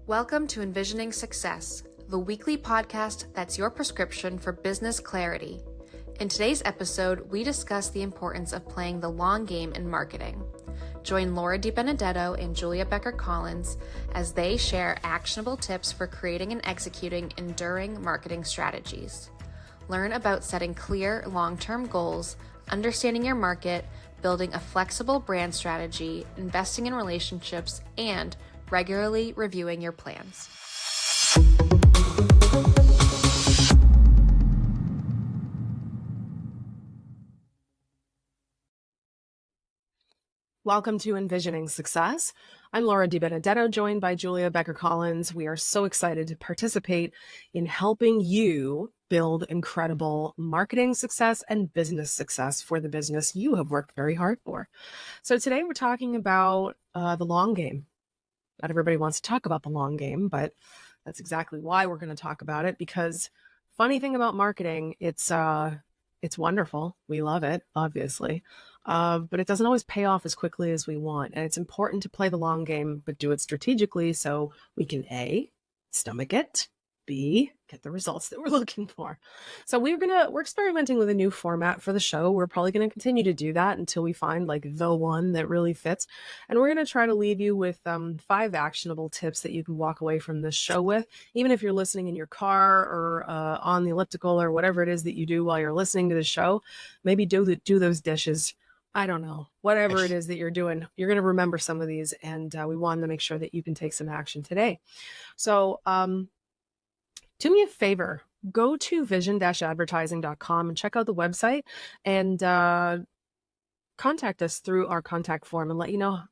Welcome to enVisioning Success, the weekly podcast that's your prescription for business clarity. In today's episode, we discuss the importance of playing the long game in marketing. Join Laura DiBenedetto and Julia Becker Collins as they share actionable tips for creating and executing enduring marketing strategies. Learn about setting clear long-term goals, understanding your market, building a flexible brand strategy, investing in relationships, and regularly reviewing your plans. Welcome to enVisioning Success. I'm Laura DiBenedetto, joined by Julia Becker Collins. We are so excited to participate in helping you build incredible marketing success and business success for the business you have worked very hard for. So today we're talking about the long game. Not everybody wants to talk about the long game, but that's exactly why we're going to talk about it, because funny thing about marketing, it's wonderful. We love it, obviously. But it doesn't always pay off as quickly as we want. And it's important to play the long game, but do it strategically so we can A, stomach it, B, get the results that we're looking for. So we're experimenting with a new format for the show. We're probably going to continue to do that until we find like the one that really fits. And we're going to try to leave you with 5 actionable tips that you can walk away from this show with, even if you're listening in your car or on the elliptical or whatever it is that you do while you're listening to the show. Maybe do those dishes. I don't know, whatever it is that you're doing, you're going to remember some of these, and we wanted to make sure that you can take some action today. So do me a favor, go to vision-advertising.com and check out the website and contact us through our contact form and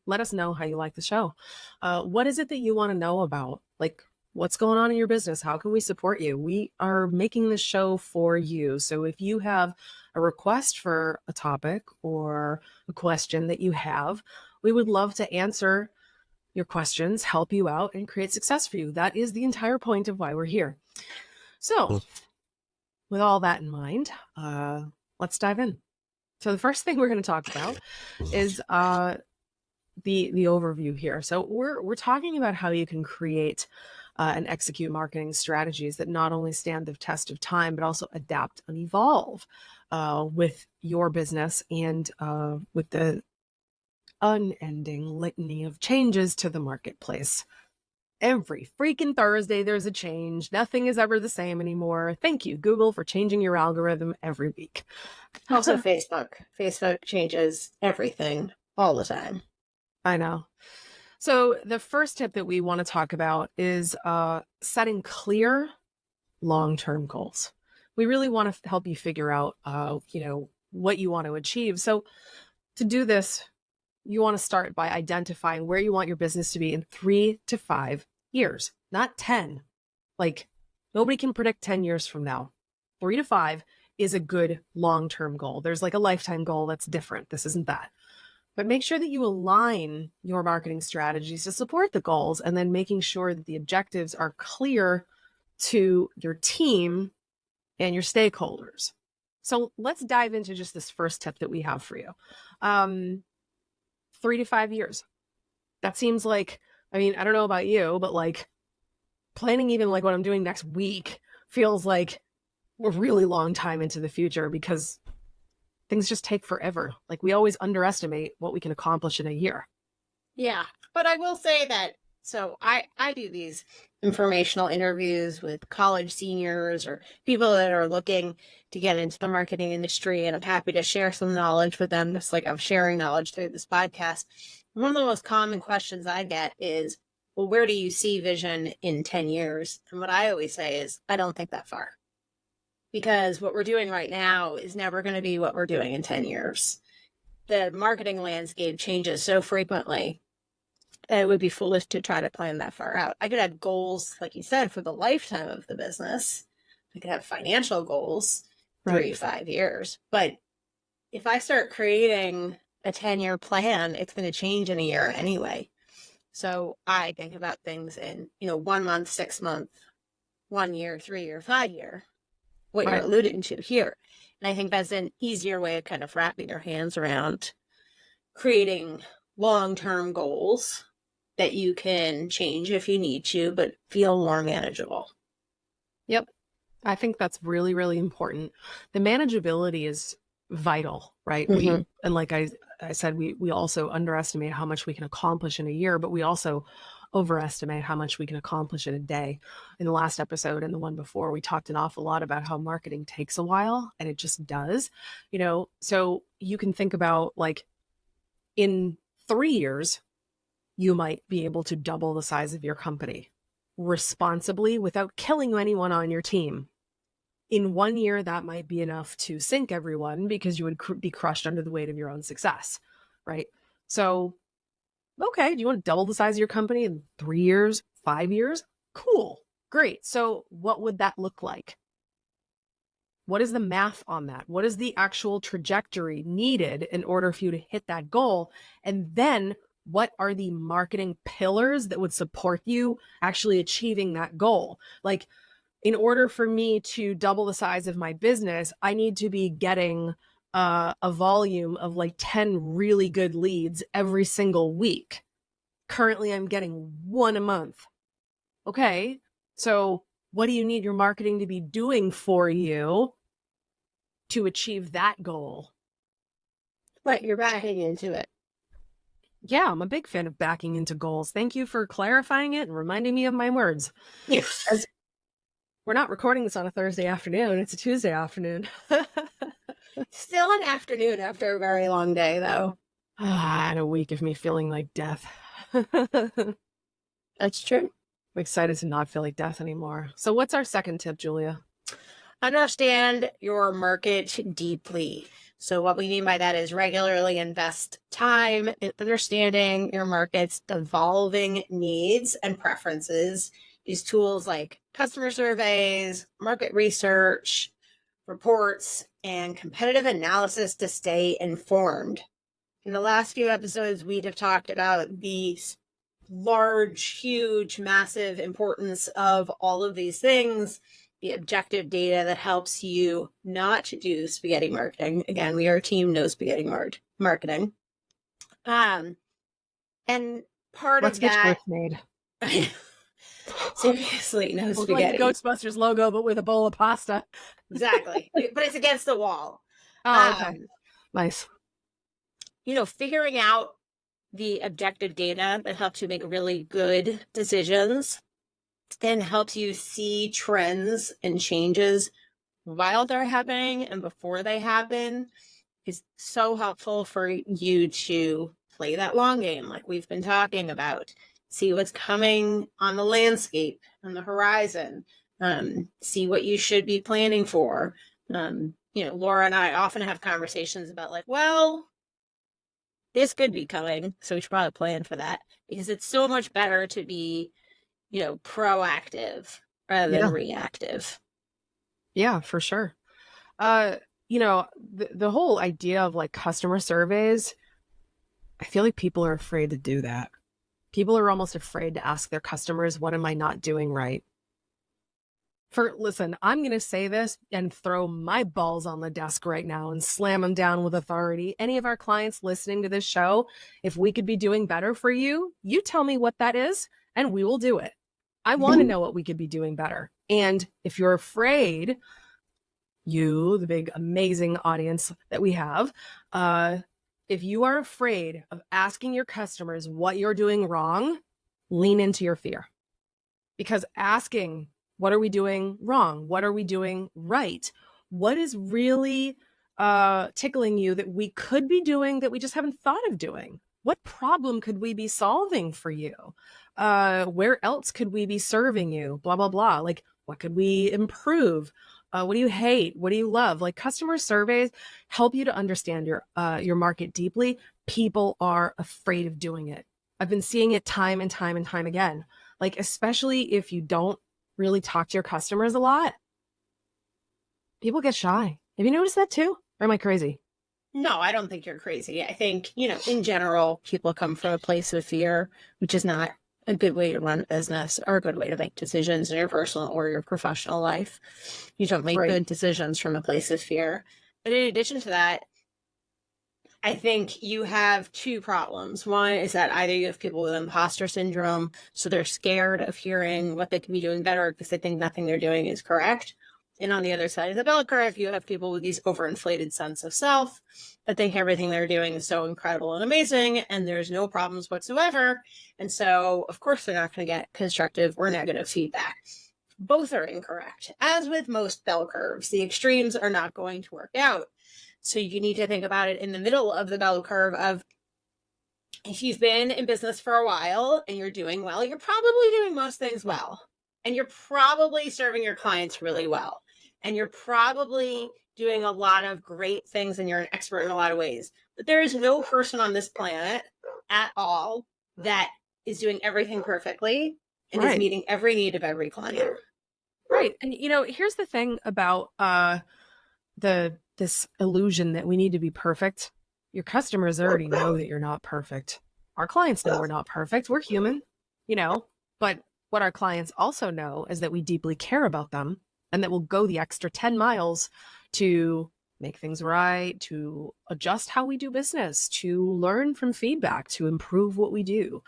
let us know how you like the show. What is it that you want to know about? Like, what's going on in your business? How can we support you? We are making this show for you. So if you have a request for a topic or a question that you have, we would love to answer your questions, help you out, and create success for you. That is the entire point of why we're here. So with all that in mind, let's dive in. So the first thing we're going to talk about is the overview here. So we're talking about how you can create and execute marketing strategies that not only stand the test of time, but also adapt and evolve with your business and with the unending litany of changes to the marketplace. Every freaking Thursday, there's a change. Nothing is ever the same anymore. Thank you, Google, for changing your algorithm every week. Also Facebook. Facebook changes everything all the time. I know. So the first tip that we want to talk about is setting clear long-term goals. We really want to help you figure out, what you want to achieve. So to do this, you want to start by identifying where you want your business to be in 3 to 5 years, not 10. Like, nobody can predict 10 years from now. 3 to 5 is a good long-term goal. There's like a lifetime goal that's different. This isn't that. But make sure that you align your marketing strategies to support the goals, and then making sure that the objectives are clear to your team and your stakeholders. So let's dive into just this first tip that we have for you. 3 to 5 years. That seems like, I don't know about you, but like planning even like what I'm doing next week feels like a really long time into the future, because things just take forever. Like, we always underestimate what we can accomplish in a year. Yeah. But I will say that, so I do these informational interviews with college seniors or people that are looking to get into the marketing industry, and I'm happy to share some knowledge with them, just like I'm sharing knowledge through this podcast. One of the most common questions I get is, well, where do you see vision in 10 years? And what I always say is, I don't think that far. Because what we're doing right now is never going to be what we're doing in 10 years. The marketing landscape changes so frequently that it would be foolish to try to plan that far out. I could have goals, like you said, for the lifetime of the business. I could have financial goals, 3 to 5 years. But if I start creating a 10-year plan, it's going to change in a year anyway. So I think about things in, 1 month, 6 month, 1 year, 3 year, 5 year. What you're alluding to here. And I think that's an easier way of kind of wrapping your hands around creating long-term goals that you can change if you need to, but feel more manageable. Yep. I think that's really, really important. The manageability is vital, right? Mhm. And like I said, we also underestimate how much we can accomplish in a year, but we also overestimate how much we can accomplish in a day. In the last episode and the one before, we talked an awful lot about how marketing takes a while, and it just does, so you can think about, like, in 3 years, you might be able to double the size of your company responsibly without killing anyone on your team. In 1 year, that might be enough to sink everyone because you would be crushed under the weight of your own success, right? So, okay, do you want to double the size of your company in 3 years, 5 years? Cool, great. So what would that look like? What is the math on that? What is the actual trajectory needed in order for you to hit that goal? And then what are the marketing pillars that would support you actually achieving that goal? Like, in order for me to double the size of my business, I need to be getting a volume of like 10 really good leads every single week. Currently, I'm getting one a month. Okay, so what do you need your marketing to be doing for you to achieve that goal? But you're backing into it. Yeah, I'm a big fan of backing into goals. Thank you for clarifying it and reminding me of my words. As we're not recording this on a Thursday afternoon, it's a Tuesday afternoon. Still an afternoon after a very long day, though. And a week of me feeling like death. That's true. I'm excited to not feel like death anymore. So what's our second tip, Julia? Understand your market deeply. So what we mean by that is regularly invest time in understanding your market's evolving needs and preferences. Use tools like customer surveys, market research, reports, and competitive analysis to stay informed. In the last few episodes, we have talked about the large, huge, massive importance of all of these things, the objective data that helps you not to do spaghetti marketing. Again, we are a team, no spaghetti marketing. And part Let's of get that, shirts made. seriously, no Like spaghetti. the Ghostbusters logo, but with a bowl of pasta. Exactly. But it's against the wall. Oh, okay. Nice. Figuring out the objective data that helps you make really good decisions then helps you see trends and changes while they're happening and before they happen is so helpful for you to play that long game like we've been talking about. See what's coming on the landscape, on the horizon. See what you should be planning for. Laura and I often have conversations about like, well, this could be coming, so we should probably plan for that because it's so much better to be proactive rather than reactive. Yeah, for sure. The whole idea of like customer surveys, I feel like people are afraid to do that. People are almost afraid to ask their customers, what am I not doing right? Listen, I'm going to say this and throw my balls on the desk right now and slam them down with authority. Any of our clients listening to this show, if we could be doing better for you, you tell me what that is and we will do it. I want to know what we could be doing better. And if you're afraid, you, the big, amazing audience that we have, if you are afraid of asking your customers what you're doing wrong, lean into your fear. Because asking, what are we doing wrong? What are we doing right? What is really tickling you that we could be doing that we just haven't thought of doing? What problem could we be solving for you? Where else could we be serving you? Blah, blah, blah. Like, what could we improve? What do you hate? What do you love? Like, customer surveys help you to understand your market deeply. People are afraid of doing it. I've been seeing it time and time and time again. Like, especially if you don't really talk to your customers a lot, people get shy. Have you noticed that too? Or am I crazy? No, I don't think you're crazy. I think, in general, people come from a place of fear, which is not a good way to run a business or a good way to make decisions in your personal or your professional life. You don't make good decisions from a place of fear. But in addition to that, I think you have two problems. One is that either you have people with imposter syndrome, so they're scared of hearing what they can be doing better because they think nothing they're doing is correct. And on the other side of the bell curve, you have people with these overinflated sense of self that think everything they're doing is so incredible and amazing, and there's no problems whatsoever. And so, of course, they're not going to get constructive or negative feedback. Both are incorrect. As with most bell curves, the extremes are not going to work out. So you need to think about it in the middle of the bell curve of, if you've been in business for a while and you're doing well, you're probably doing most things well. And you're probably serving your clients really well. And you're probably doing a lot of great things and you're an expert in a lot of ways. But there is no person on this planet at all that is doing everything perfectly and is meeting every need of every client. Right. And, here's the thing about this illusion that we need to be perfect. Your customers already know that you're not perfect. Our clients know we're not perfect. We're human, but what our clients also know is that we deeply care about them and that we'll go the extra 10 miles to make things right, to adjust how we do business, to learn from feedback, to improve what we do.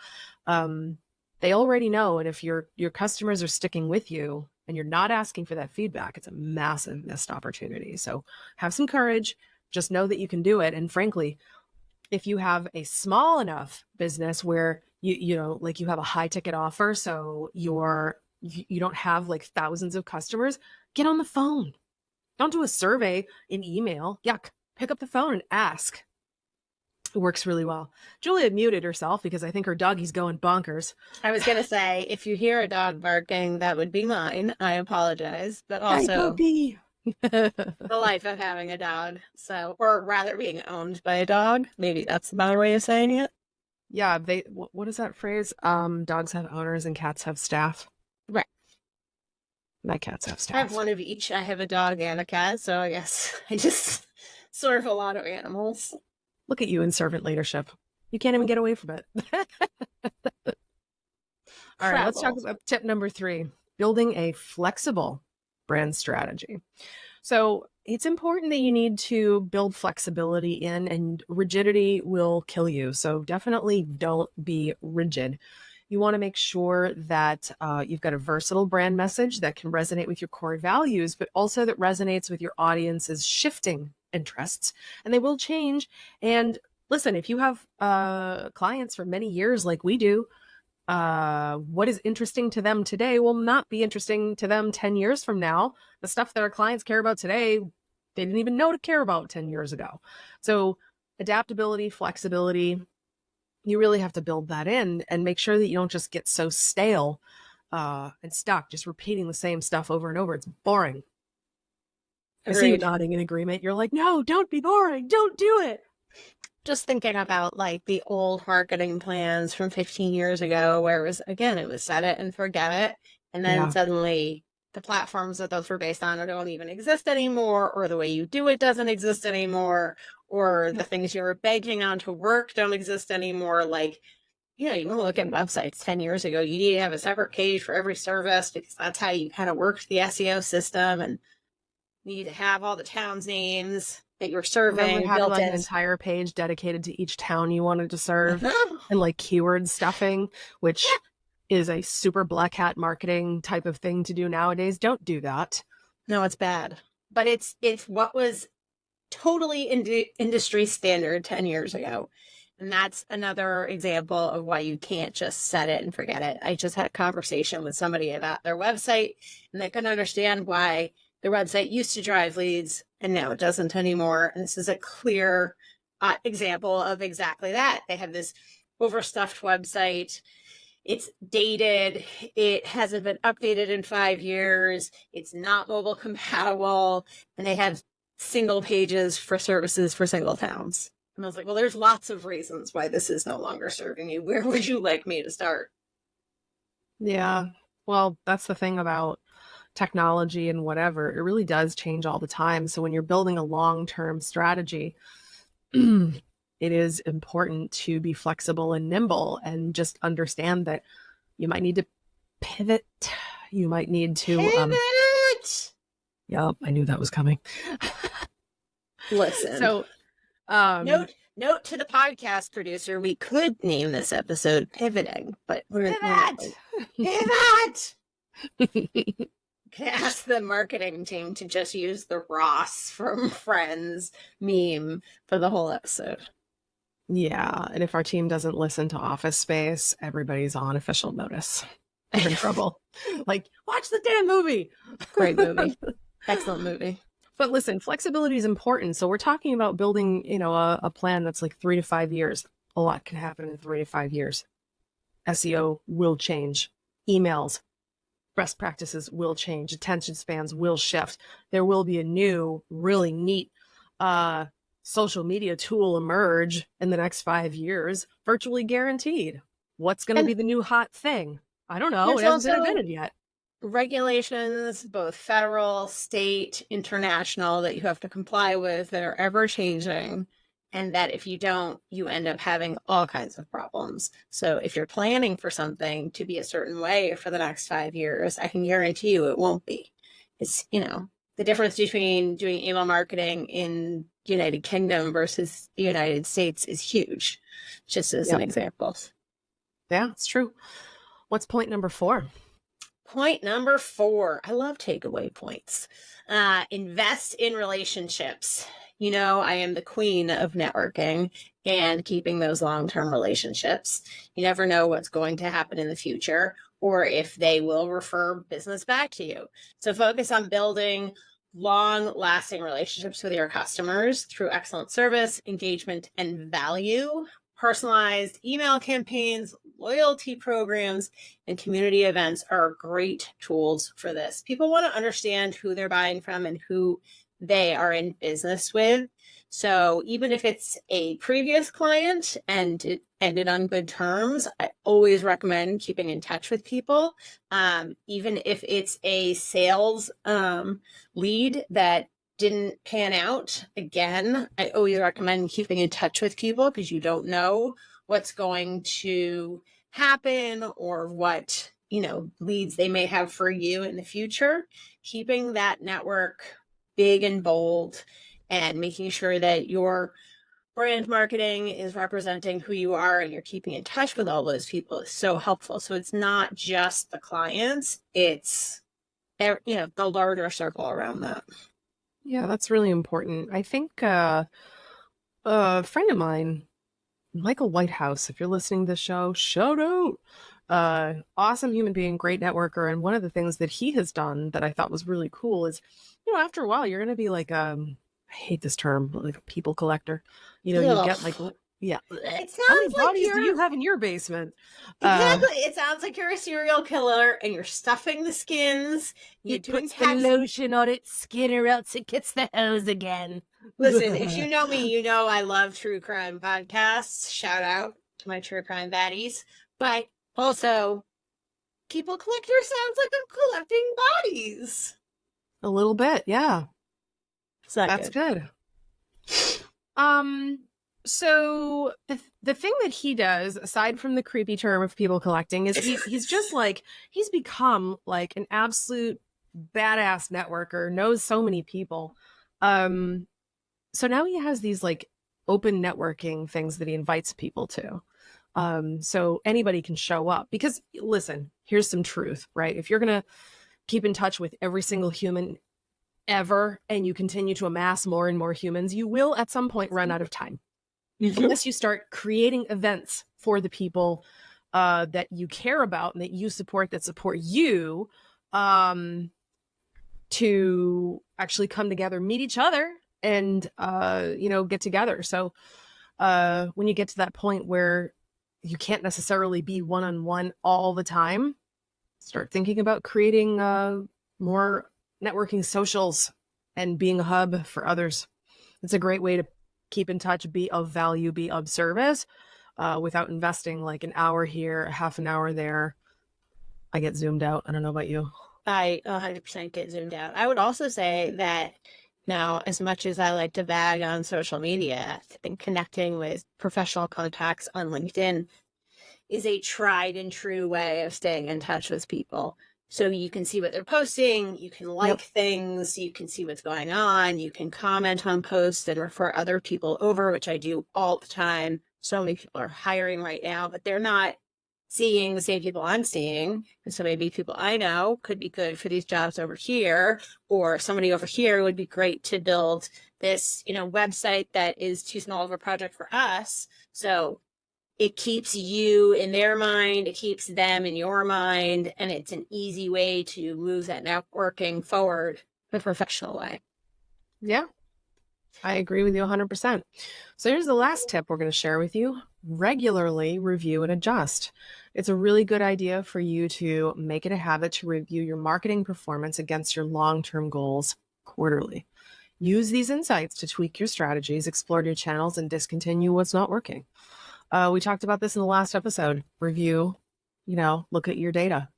They already know. And if your customers are sticking with you and you're not asking for that feedback, it's a massive missed opportunity. So have some courage. Just know that you can do it. And frankly, if you have a small enough business where you have a high ticket offer, so you don't have like thousands of customers, get on the phone. Don't do a survey in email. Yuck. Pick up the phone and ask. It works really well. Julia muted herself because I think her doggy's going bonkers. I was going to say, if you hear a dog barking, that would be mine. I apologize. But also the life of having a dog. So, or rather being owned by a dog. Maybe that's the better way of saying it. Yeah. What is that phrase? Dogs have owners and cats have staff. Right. My cats have staff. I have one of each. I have a dog and a cat. So I guess I just serve a lot of animals. Look at you in servant leadership. You can't even get away from it. All right, let's talk about tip number 3, building a flexible brand strategy. So it's important that you need to build flexibility in, and rigidity will kill you. So definitely don't be rigid. You want to make sure that you've got a versatile brand message that can resonate with your core values, but also that resonates with your audience's shifting interests, and they will change. And listen, if you have clients for many years like we do, what is interesting to them today will not be interesting to them 10 years from now. The stuff that our clients care about today, they didn't even know to care about 10 years ago. So adaptability, flexibility, you really have to build that in and make sure that you don't just get so stale and stuck just repeating the same stuff over and over. It's boring. I see you nodding in agreement. You're like, no, don't be boring. Don't do it. Just thinking about like the old marketing plans from 15 years ago, where it was set it and forget it. And then suddenly the platforms that those were based on don't even exist anymore, or the way you do it doesn't exist anymore, or the things you were banking on to work don't exist anymore. Like, you want to look at websites 10 years ago, you need to have a separate page for every service because that's how you kind of worked the SEO system, and need to have all the towns' names that you're serving. You had like an entire page dedicated to each town you wanted to serve, and like keyword stuffing, which is a super black hat marketing type of thing to do nowadays. Don't do that. No, it's bad. But it's what was totally industry standard 10 years ago. And that's another example of why you can't just set it and forget it. I just had a conversation with somebody about their website, and they couldn't understand why their website used to drive leads and now it doesn't anymore. And this is a clear example of exactly that. They have this overstuffed website. It's dated. It hasn't been updated in 5 years. It's not mobile compatible. And they have single pages for services for single towns. And I was like, well, there's lots of reasons why this is no longer serving you. Where would you like me to start? Yeah. Well, that's the thing about technology and whatever. It really does change all the time. So when you're building a long-term strategy, it is important to be flexible and nimble and just understand that you might need to pivot. You might need to pivot. Yep, I knew that was coming. Listen. So note Note to the podcast producer, we could name this episode Pivoting, but we're Pivot! Can ask the marketing team to just use the Ross from Friends meme for the whole episode. Yeah, and if our team doesn't listen to Office Space, everybody's on official notice. We're in trouble. Like, watch the damn movie. Great movie. Excellent movie. But listen, flexibility is important. So we're talking about building, a plan that's like 3 to 5 years. A lot can happen in 3 to 5 years. SEO will change. Emails, best practices will change. Attention spans will shift. There will be a new, really neat social media tool emerge in the next 5 years, virtually guaranteed. What's going to be the new hot thing? I don't know. It hasn't been invented yet. Regulations, both federal, state, international, that you have to comply with that are ever changing. And that if you don't, you end up having all kinds of problems. So if you're planning for something to be a certain way for the next 5 years, I can guarantee you it won't be. It's, the difference between doing email marketing in the United Kingdom versus the United States is huge, just as an example. Yeah, it's true. What's point number 4? Point number 4. I love takeaway points. Invest in relationships. I am the queen of networking and keeping those long-term relationships. You never know what's going to happen in the future or if they will refer business back to you. So focus on building long-lasting relationships with your customers through excellent service, engagement, and value. Personalized email campaigns, loyalty programs, and community events are great tools for this. People want to understand who they're buying from and who they are in business with. So even if it's a previous client and it ended on good terms, I always recommend keeping in touch with people. Even if it's a sales lead that didn't pan out, again, I always recommend keeping in touch with people because you don't know what's going to happen or what, leads they may have for you in the future. Keeping that network big and bold and making sure that your brand marketing is representing who you are and you're keeping in touch with all those people is so helpful. So it's not just the clients, it's, the larger circle around that. Yeah, that's really important. I think a friend of mine, Michael Whitehouse, if you're listening to the show, shout out. Awesome human being, great networker. And one of the things that he has done that I thought was really cool is, after a while, you're going to be like, I hate this term, like a people collector. You get like, yeah. It sounds How many like bodies do you have in your basement? Exactly. It sounds like you're a serial killer and you're stuffing the skins. You put the lotion on its skin or else it gets the hose again. Listen, if you know me, you know I love true crime podcasts. Shout out to my true crime baddies. But also, people collector sounds like I'm collecting bodies. A little bit, yeah. That's good. So the thing that he does, aside from the creepy term of people collecting, is he's just like, he's become like an absolute badass networker, knows so many people. So now he has these like open networking things that he invites people to. So anybody can show up because listen, here's some truth, right? If you're going to keep in touch with every single human ever, and you continue to amass more and more humans, you will at some point run out of time. Unless you start creating events for the people that you care about and that you support, that support you, to actually come together, meet each other, and get together. So when you get to that point where you can't necessarily be one-on-one all the time, start thinking about creating more networking socials and being a hub for others. It's a great way to keep in touch, be of value, be of service, without investing like an hour here, a half an hour there. I get zoomed out. I don't know about you. I 100% get zoomed out. I would also say that now, as much as I like to bag on social media, I think connecting with professional contacts on LinkedIn is a tried and true way of staying in touch with people. So you can see what they're posting, you can like things, you can see what's going on, you can comment on posts and refer other people over, which I do all the time. So many people are hiring right now, but they're not seeing the same people I'm seeing. And so maybe people I know could be good for these jobs over here, or somebody over here would be great to build this, website that is too small of a project for us. So it keeps you in their mind, it keeps them in your mind, and it's an easy way to move that networking forward in a professional way. Yeah, I agree with you 100%. So here's the last tip we're going to share with you. Regularly review and adjust. It's a really good idea for you to make it a habit to review your marketing performance against your long-term goals quarterly. Use these insights to tweak your strategies, explore new channels, and discontinue what's not working. We talked about this in the last episode. Review, look at your data.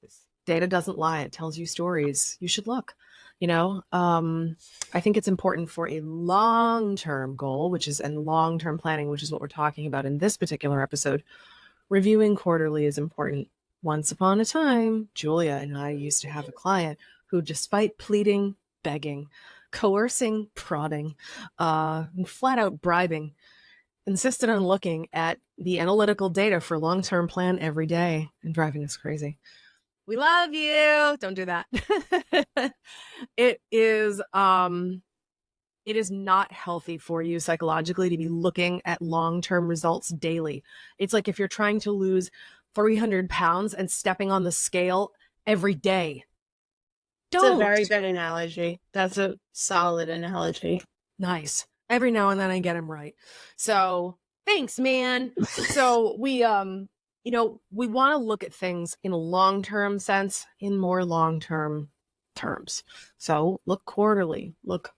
Data doesn't lie. It tells you stories. You should look. I think it's important for a long-term goal, and long-term planning, which is what we're talking about in this particular episode. Reviewing quarterly is important. Once upon a time, Julia and I used to have a client who, despite pleading, begging, coercing, prodding, and flat out bribing, insisted on looking at the analytical data for long-term plan every day and driving us crazy. We love you. Don't do that. It is not healthy for you psychologically to be looking at long-term results daily. It's like if you're trying to lose 300 pounds and stepping on the scale every day. It's a very good analogy. That's a solid analogy. Nice. Every now and then I get them right. So thanks, man. So we want to look at things in a long-term sense, in more long-term terms. So look quarterly, look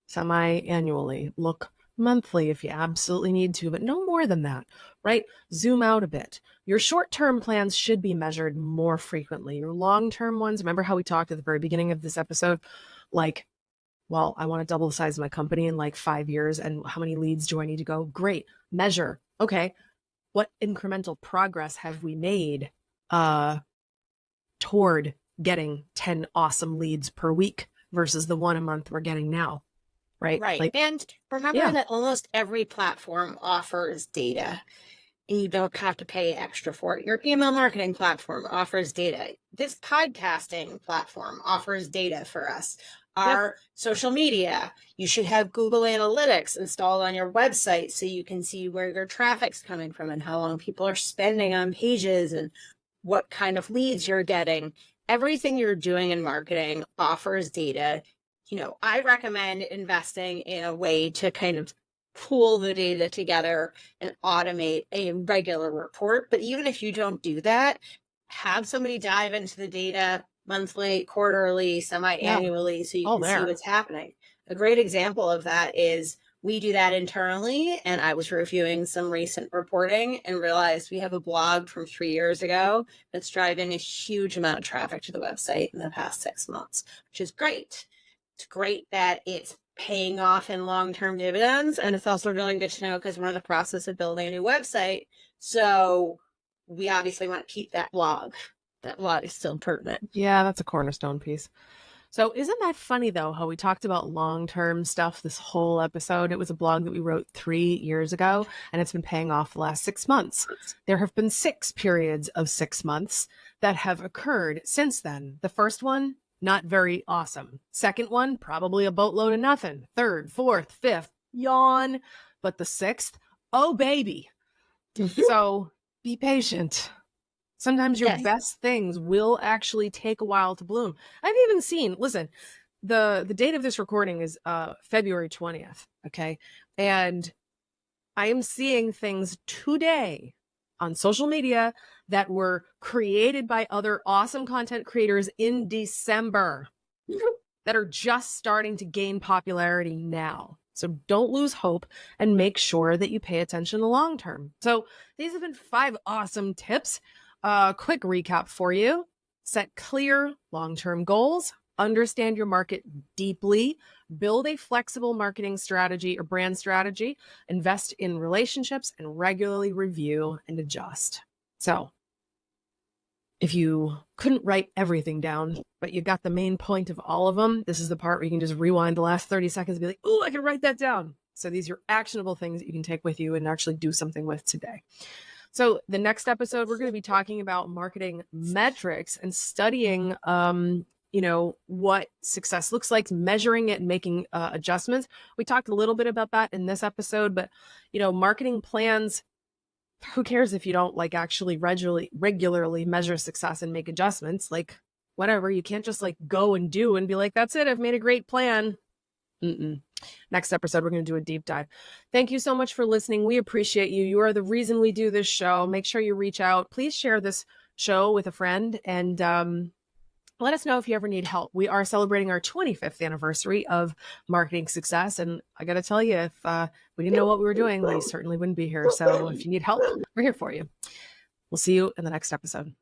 semi-annually, look monthly if you absolutely need to, but no more than that, right? Zoom out a bit. Your short-term plans should be measured more frequently. Your long-term ones, remember how we talked at the very beginning of this episode, like, well, I want to double the size of my company in like 5 years, and how many leads do I need to go? Great. Measure. Okay. What incremental progress have we made toward getting 10 awesome leads per week versus the one a month we're getting now? Right. Right. And remember that almost every platform offers data, and you don't have to pay extra for it. Your email marketing platform offers data. This podcasting platform offers data for us. Our social media, you should have Google Analytics installed on your website so you can see where your traffic's coming from and how long people are spending on pages and what kind of leads you're getting. Everything you're doing in marketing offers data. I recommend investing in a way to kind of pool the data together and automate a regular report. But even if you don't do that, have somebody dive into the data monthly, quarterly, semi-annually, so you can see what's happening. A great example of that is we do that internally, and I was reviewing some recent reporting and realized we have a blog from 3 years ago that's driving a huge amount of traffic to the website in the past 6 months, which is great. It's great that it's paying off in long-term dividends, and it's also really good to know because we're in the process of building a new website. So we obviously want to keep that blog. That blog is still pertinent. Yeah, that's a cornerstone piece. So isn't that funny, though, how we talked about long-term stuff this whole episode? It was a blog that we wrote 3 years ago, and it's been paying off the last 6 months. There have been 6 periods of 6 months that have occurred since then. The first one, not very awesome. Second one, probably a boatload of nothing. Third, fourth, fifth, yawn. But the 6th, oh, baby. So be patient. Sometimes your best things will actually take a while to bloom. I've even seen, listen, the date of this recording is February 20th, okay? And I am seeing things today on social media that were created by other awesome content creators in December that are just starting to gain popularity now. So don't lose hope and make sure that you pay attention to long term. So these have been 5 awesome tips. Quick recap for you. Set clear long-term goals, understand your market deeply, build a flexible marketing strategy or brand strategy, invest in relationships, and regularly review and adjust. So If you couldn't write everything down, but you got the main point of all of them, this is the part where you can just rewind the last 30 seconds and be like, oh, I can write that down. So these are actionable things that you can take with you and actually do something with today. So the next episode, we're going to be talking about marketing metrics and studying, what success looks like, measuring it and making adjustments. We talked a little bit about that in this episode, but, marketing plans, who cares if you don't actually regularly measure success and make adjustments? Whatever, you can't just go and do and be like, that's it, I've made a great plan. Next episode, we're going to do a deep dive. Thank you so much for listening. We appreciate you. You are the reason we do this show. Make sure you reach out. Please share this show with a friend and let us know if you ever need help. We are celebrating our 25th anniversary of marketing success. And I got to tell you, if we didn't know what we were doing, we certainly wouldn't be here. So if you need help, we're here for you. We'll see you in the next episode.